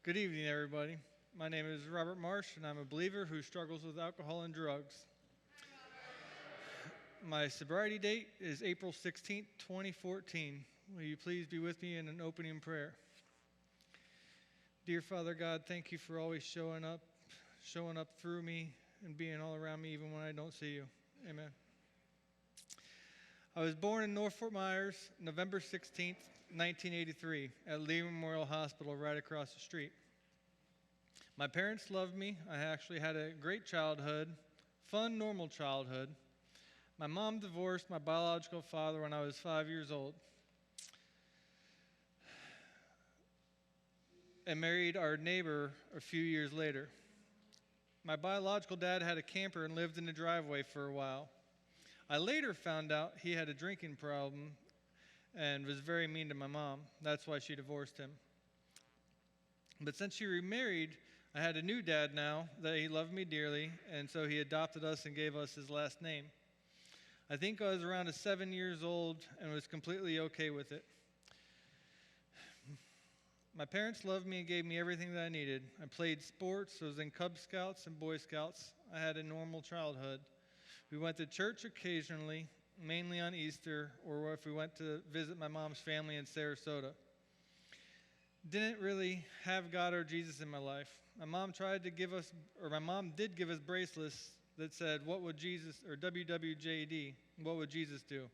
Good evening, everybody. My name is Robert Marsh, and I'm a believer who struggles with alcohol and drugs. My sobriety date is April 16th, 2014. Will you please be with me in an opening prayer? Dear Father God, thank you for always showing up through me and being all around me even when I don't see you. Amen. I was born in North Fort Myers, November 16th, 1983, at Lee Memorial Hospital right across the street. My parents loved me. I actually had a great childhood, fun, normal childhood. My mom divorced my biological father when I was 5 years old and married our neighbor a few years later. My biological dad had a camper and lived in the driveway for a while. I later found out he had a drinking problem and was very mean to my mom. That's why she divorced him. But since she remarried, I had a new dad now that he loved me dearly, and so he adopted us and gave us his last name. I think I was around 7 years old and was completely okay with it. My parents loved me and gave me everything that I needed. I played sports. I was in Cub Scouts and Boy Scouts. I had a normal childhood. We went to church occasionally, mainly on Easter, or if we went to visit my mom's family in Sarasota. Didn't really have God or Jesus in my life. My mom did give us bracelets that said, "What would Jesus," or WWJD, "What would Jesus do?"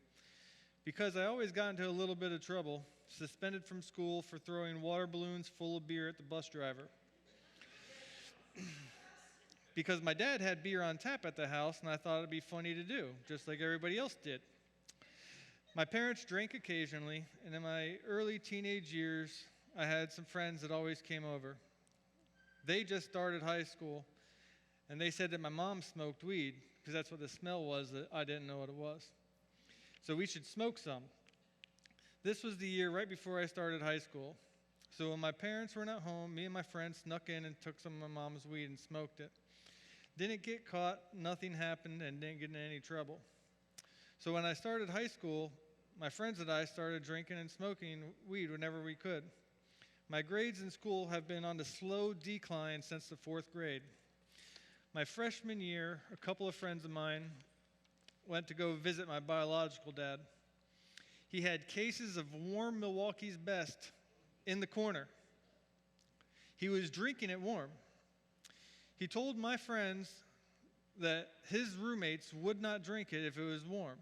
Because I always got into a little bit of trouble, suspended from school for throwing water balloons full of beer at the bus driver. Because my dad had beer on tap at the house, and I thought it'd be funny to do, just like everybody else did. My parents drank occasionally, and in my early teenage years, I had some friends that always came over. They just started high school, and they said that my mom smoked weed, because that's what the smell was that I didn't know what it was. So we should smoke some. This was the year right before I started high school. So when my parents weren't at home, me and my friends snuck in and took some of my mom's weed and smoked it. Didn't get caught, nothing happened, and didn't get in any trouble. So when I started high school, my friends and I started drinking and smoking weed whenever we could. My grades in school have been on the slow decline since the 4th grade. My freshman year, a couple of friends of mine went to go visit my biological dad. He had cases of warm Milwaukee's Best in the corner. He was drinking it warm. He told my friends that his roommates would not drink it if it was warm.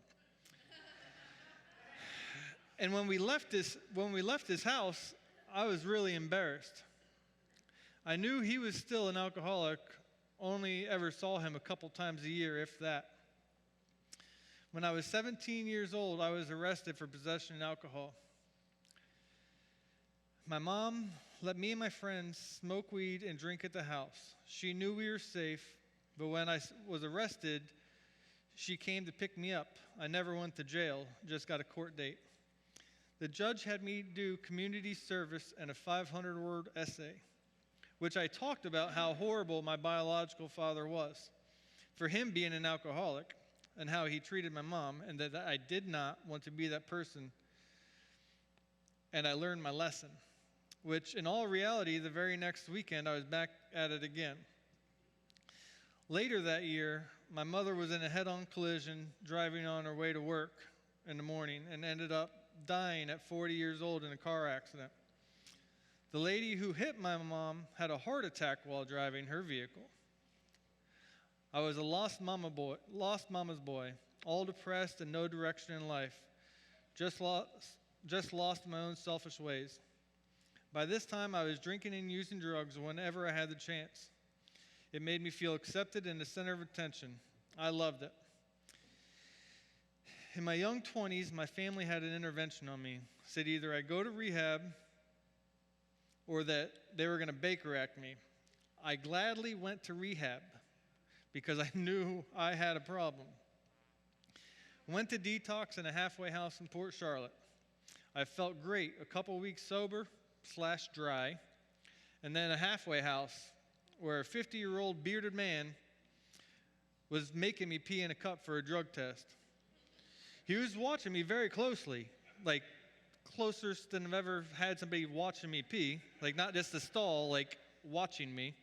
And when we left his house, I was really embarrassed. I knew he was still an alcoholic, only ever saw him a couple times a year, if that. When I was 17 years old, I was arrested for possession of alcohol. My mom let me and my friends smoke weed and drink at the house. She knew we were safe, but when I was arrested, she came to pick me up. I never went to jail, just got a court date. The judge had me do community service and a 500-word essay, which I talked about how horrible my biological father was, for him being an alcoholic, and how he treated my mom, and that I did not want to be that person. And I learned my lesson, which in all reality, the very next weekend, I was back at it again. Later that year, my mother was in a head-on collision driving on her way to work in the morning and ended up dying at 40 years old in a car accident. The lady who hit my mom had a heart attack while driving her vehicle. I was a lost mama's boy, all depressed and no direction in life, just lost my own selfish ways. By this time, I was drinking and using drugs whenever I had the chance. It made me feel accepted and the center of attention. I loved it. In my young 20s, my family had an intervention on me. Said either I go to rehab or that they were going to Baker Act me. I gladly went to rehab because I knew I had a problem. Went to detox in a halfway house in Port Charlotte. I felt great, a couple weeks sober/dry, and then a halfway house where a 50-year-old bearded man was making me pee in a cup for a drug test. He was watching me very closely, like closest than I've ever had somebody watching me pee. Like, not just the stall, like watching me.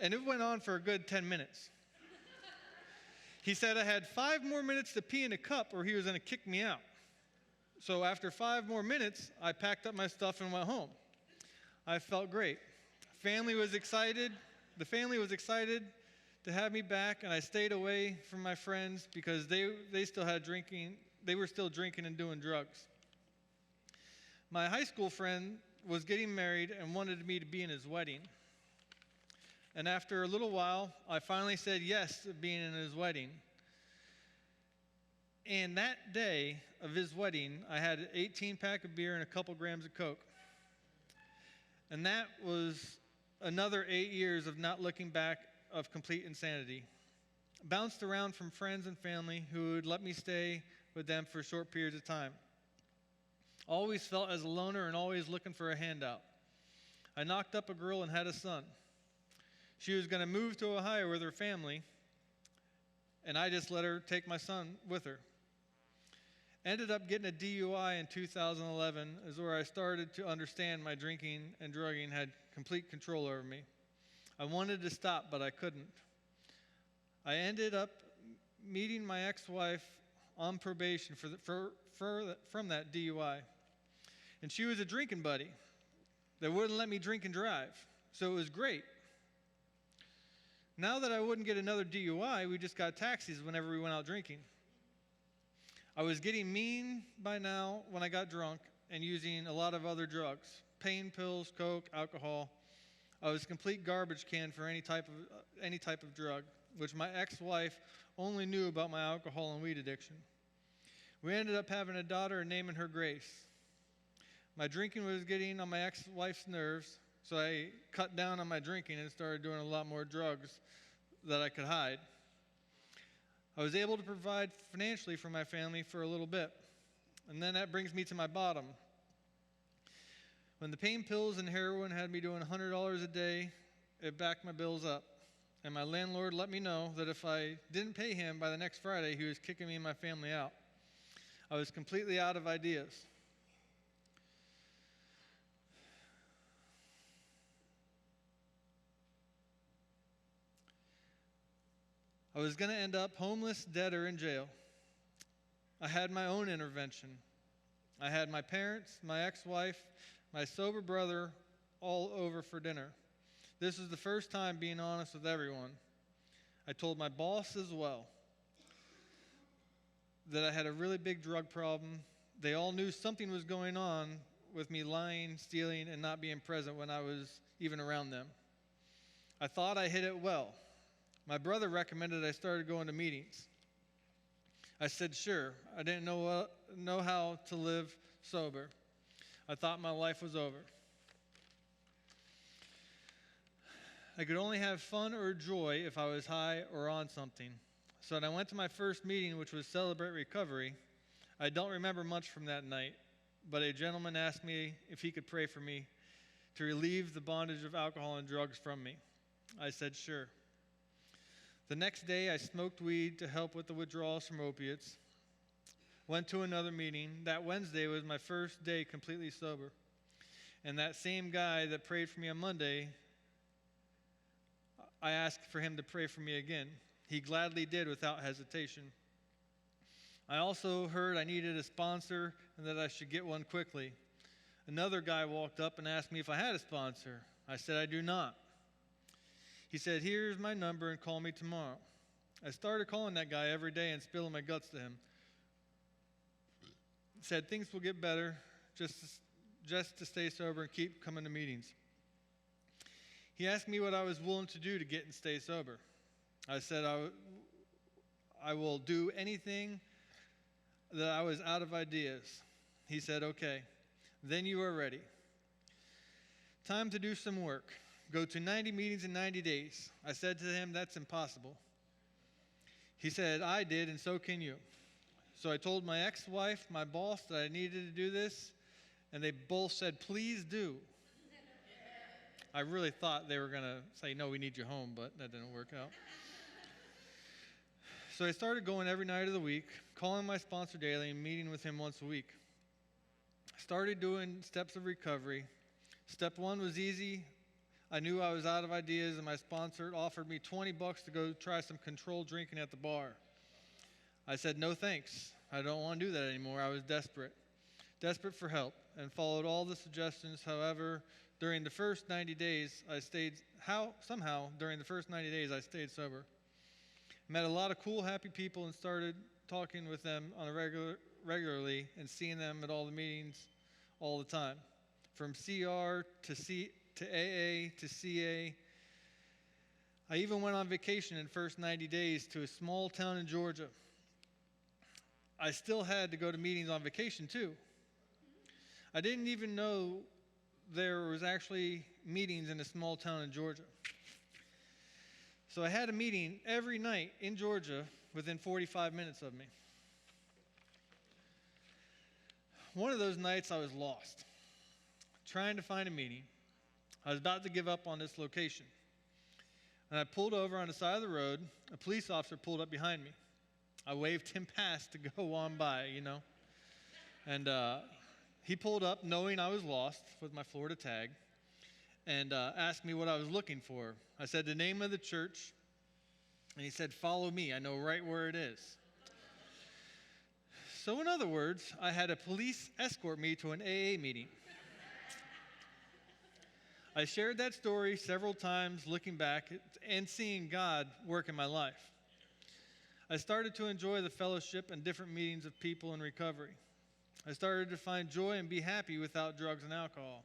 And it went on for a good 10 minutes. He said I had 5 more minutes to pee in a cup or he was going to kick me out. So after 5 more minutes, I packed up my stuff and went home. I felt great. Family was excited. The family was excited to have me back, and I stayed away from my friends because they still had drinking. They were still drinking and doing drugs. My high school friend was getting married and wanted me to be in his wedding. And after a little while, I finally said yes to being in his wedding. And that day of his wedding, I had an 18-pack of beer and a couple grams of Coke. And that was another 8 years of not looking back, of complete insanity. Bounced around from friends and family who would let me stay with them for short periods of time. Always felt as a loner and always looking for a handout. I knocked up a girl and had a son. She was going to move to Ohio with her family, and I just let her take my son with her. Ended up getting a DUI in 2011 is where I started to understand my drinking and drugging had complete control over me. I wanted to stop, but I couldn't. I ended up meeting my ex-wife on probation from that DUI. And she was a drinking buddy that wouldn't let me drink and drive. So it was great. Now that I wouldn't get another DUI, we just got taxis whenever we went out drinking. I was getting mean by now when I got drunk and using a lot of other drugs. Pain pills, coke, alcohol. I was a complete garbage can for any type of drug, which my ex-wife only knew about my alcohol and weed addiction. We ended up having a daughter and naming her Grace. My drinking was getting on my ex-wife's nerves, so I cut down on my drinking and started doing a lot more drugs that I could hide. I was able to provide financially for my family for a little bit. And then that brings me to my bottom. When the pain pills and heroin had me doing $100 a day, it backed my bills up. And my landlord let me know that if I didn't pay him by the next Friday, he was kicking me and my family out. I was completely out of ideas. I was going to end up homeless, dead, or in jail. I had my own intervention. I had my parents, my ex-wife, my sober brother all over for dinner. This was the first time being honest with everyone. I told my boss as well that I had a really big drug problem. They all knew something was going on with me lying, stealing, and not being present when I was even around them. I thought I hid it well. My brother recommended I started going to meetings. I said, sure. I didn't know how to live sober. I thought my life was over. I could only have fun or joy if I was high or on something. So when I went to my first meeting, which was Celebrate Recovery, I don't remember much from that night, but a gentleman asked me if he could pray for me to relieve the bondage of alcohol and drugs from me. I said, sure. The next day, I smoked weed to help with the withdrawals from opiates. Went to another meeting. That Wednesday was my first day completely sober. And that same guy that prayed for me on Monday, I asked for him to pray for me again. He gladly did without hesitation. I also heard I needed a sponsor and that I should get one quickly. Another guy walked up and asked me if I had a sponsor. I said, I do not. He said, here's my number and call me tomorrow. I started calling that guy every day and spilling my guts to him. He said, things will get better, just to stay sober and keep coming to meetings. He asked me what I was willing to do to get and stay sober. I said, I will do anything that I was out of ideas. He said, okay, then you are ready. Time to do some work. Go to 90 meetings in 90 days. I said to him, that's impossible. He said, I did, and so can you. So I told my ex-wife, my boss, that I needed to do this, and they both said, please do. I really thought they were going to say, no, we need you home, but that didn't work out. So I started going every night of the week, calling my sponsor daily and meeting with him once a week. I started doing steps of recovery. Step one was easy. I knew I was out of ideas, and my sponsor offered me $20 to go try some controlled drinking at the bar. I said, no thanks. I don't want to do that anymore. I was desperate for help, and followed all the suggestions. However, during the first 90 days, I stayed sober. Met a lot of cool, happy people and started talking with them on a regularly and seeing them at all the meetings all the time. From CR to AA to CA. I even went on vacation in the first 90 days to a small town in Georgia. I still had to go to meetings on vacation too. I didn't even know there was actually meetings in a small town in Georgia. So I had a meeting every night in Georgia within 45 minutes of me. One of those nights I was lost, trying to find a meeting. I was about to give up on this location. And I pulled over on the side of the road. A police officer pulled up behind me. I waved him past to go on by, And he pulled up knowing I was lost with my Florida tag and asked me what I was looking for. I said the name of the church, and he said, follow me. I know right where it is. So in other words, I had a police escort me to an AA meeting. I shared that story several times looking back and seeing God work in my life. I started to enjoy the fellowship and different meetings of people in recovery. I started to find joy and be happy without drugs and alcohol.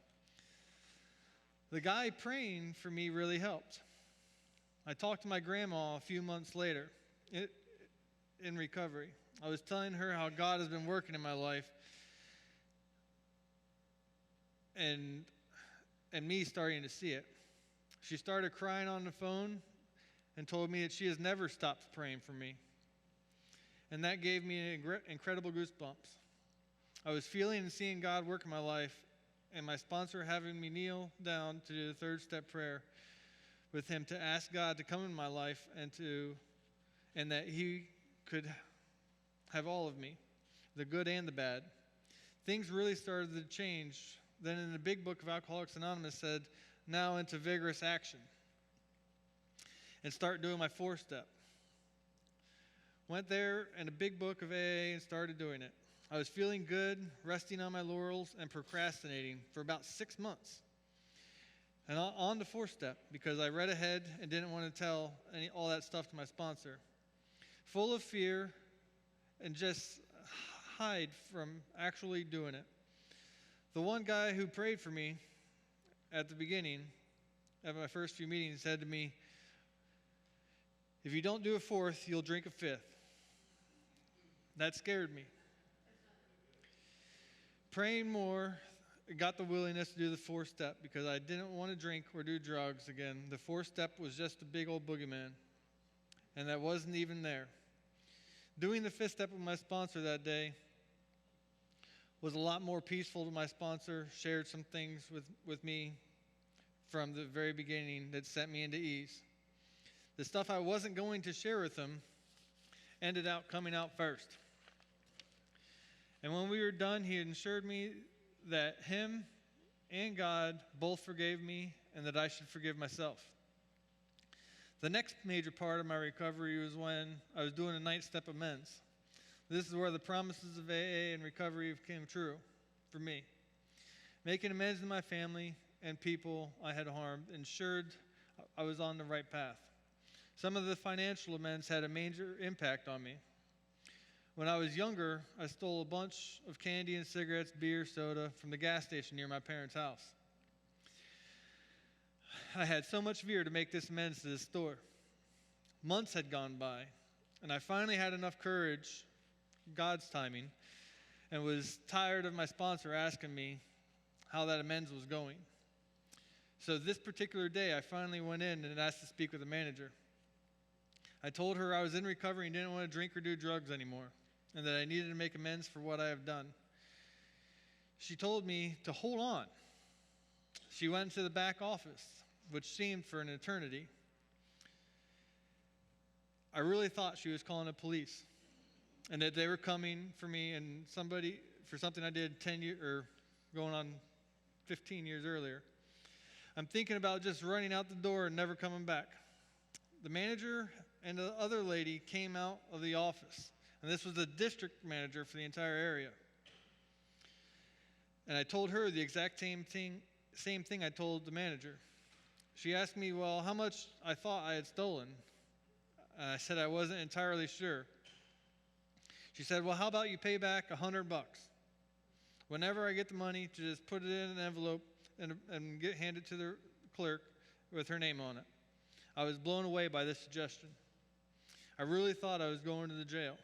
The guy praying for me really helped. I talked to my grandma a few months later in recovery. I was telling her how God has been working in my life and me starting to see it. She started crying on the phone and told me that she has never stopped praying for me. And that gave me incredible goosebumps. I was feeling and seeing God work in my life, and my sponsor having me kneel down to do the third step prayer with him to ask God to come in my life and that he could have all of me, the good and the bad. Things really started to change. Then in the big book of Alcoholics Anonymous said, now into vigorous action. And start doing my 4-step. Went there in the big book of AA and started doing it. I was feeling good, resting on my laurels, and procrastinating for about 6 months. And on the 4-step, because I read ahead and didn't want to tell all that stuff to my sponsor. Full of fear and just hide from actually doing it. The one guy who prayed for me at the beginning of my first few meetings said to me, if you don't do a 4th, you'll drink a 5th. That scared me. Praying more got the willingness to do the 4-step because I didn't want to drink or do drugs again. The 4-step was just a big old boogeyman, and that wasn't even there. Doing the 5th step with my sponsor that day was a lot more peaceful to my sponsor, shared some things with me from the very beginning that sent me into ease. The stuff I wasn't going to share with him ended up coming out first. And when we were done, he assured me that him and God both forgave me and that I should forgive myself. The next major part of my recovery was when I was doing a 9th step amends. This is where the promises of AA and recovery came true for me. Making amends to my family and people I had harmed ensured I was on the right path. Some of the financial amends had a major impact on me. When I was younger, I stole a bunch of candy and cigarettes, beer, soda from the gas station near my parents' house. I had so much fear to make this amends to the store. Months had gone by, and I finally had enough courage, God's timing, and was tired of my sponsor asking me how that amends was going. So this particular day, I finally went in and asked to speak with the manager. I told her I was in recovery and didn't want to drink or do drugs anymore, and that I needed to make amends for what I have done. She told me to hold on. She went into the back office, which seemed for an eternity. I really thought she was calling the police and that they were coming for me and somebody for something I did 10 years or going on 15 years earlier. I'm thinking about just running out the door and never coming back. The manager and the other lady came out of the office, and this was the district manager for the entire area. And I told her the exact same thing I told the manager. She asked me, well, how much I thought I had stolen. And I said I wasn't entirely sure. She said, well, how about you pay back $100? Whenever I get the money, to just put it in an envelope and hand it to the clerk with her name on it. I was blown away by this suggestion. I really thought I was going to the jail.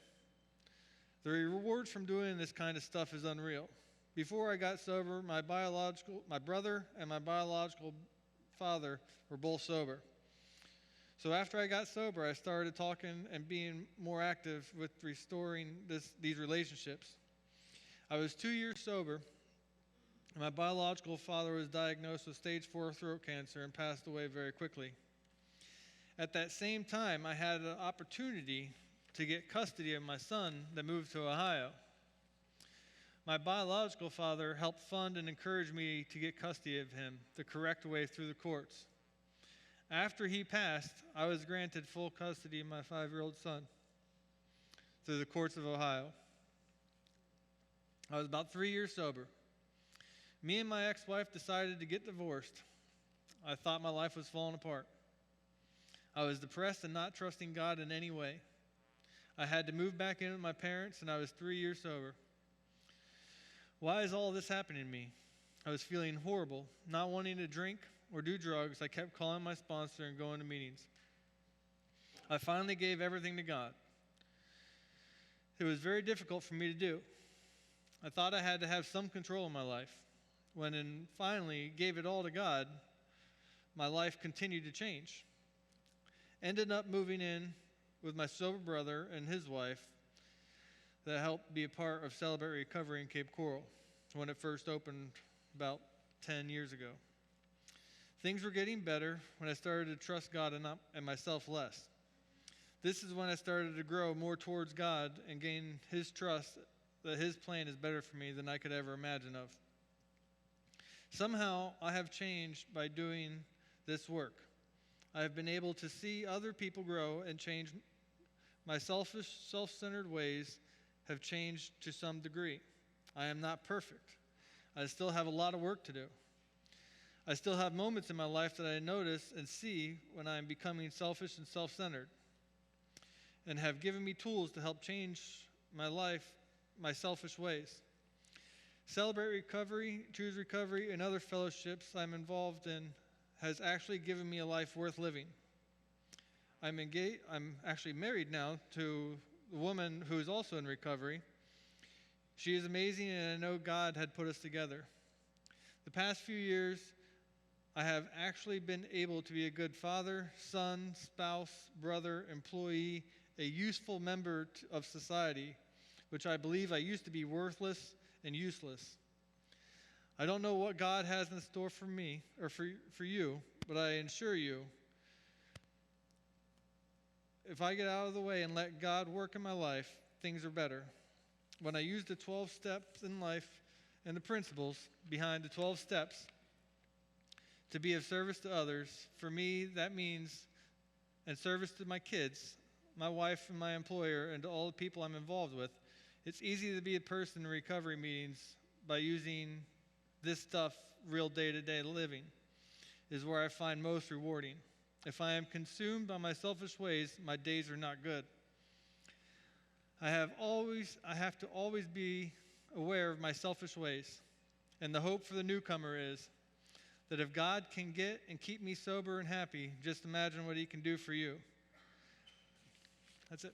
The reward from doing this kind of stuff is unreal. Before I got sober, my brother and my biological father were both sober. So after I got sober, I started talking and being more active with restoring these relationships. I was 2 years sober. My biological father was diagnosed with stage 4 throat cancer and passed away very quickly. At that same time, I had an opportunity to get custody of my son that moved to Ohio. My biological father helped fund and encourage me to get custody of him the correct way through the courts. After he passed, I was granted full custody of my 5-year-old son through the courts of Ohio. I was about 3 years sober. Me and my ex-wife decided to get divorced. I thought my life was falling apart. I was depressed and not trusting God in any way. I had to move back in with my parents, and I was 3 years sober. Why is all this happening to me? I was feeling horrible, not wanting to drink or do drugs. I kept calling my sponsor and going to meetings. I finally gave everything to God. It was very difficult for me to do. I thought I had to have some control in my life. When I finally gave it all to God, my life continued to change. Ended up moving in with my sober brother and his wife that helped be a part of Celebrate Recovery in Cape Coral when it first opened about 10 years ago. Things were getting better when I started to trust God and myself less. This is when I started to grow more towards God and gain His trust that His plan is better for me than I could ever imagine of. Somehow, I have changed by doing this work. I have been able to see other people grow and change. My selfish, self-centered ways have changed to some degree. I am not perfect. I still have a lot of work to do. I still have moments in my life that I notice and see when I am becoming selfish and self-centered, and have given me tools to help change my life, my selfish ways. Celebrate Recovery, Choose Recovery, and other fellowships I'm involved in has actually given me a life worth living. I'm actually married now to a woman who is also in recovery. She is amazing, and I know God had put us together. The past few years, I have actually been able to be a good father, son, spouse, brother, employee, a useful member of society, which I believe I used to be worthless and useless. I don't know what God has in store for me or for you, but I assure you, if I get out of the way and let God work in my life, things are better. When I use the 12 steps in life and the principles behind the 12 steps to be of service to others, for me that means, and service to my kids, my wife and my employer, and to all the people I'm involved with, it's easy to be a person in recovery meetings by using this stuff real day-to-day living is where I find most rewarding. If I am consumed by my selfish ways, my days are not good. I have to always be aware of my selfish ways. And the hope for the newcomer is that if God can get and keep me sober and happy, just imagine what He can do for you. That's it.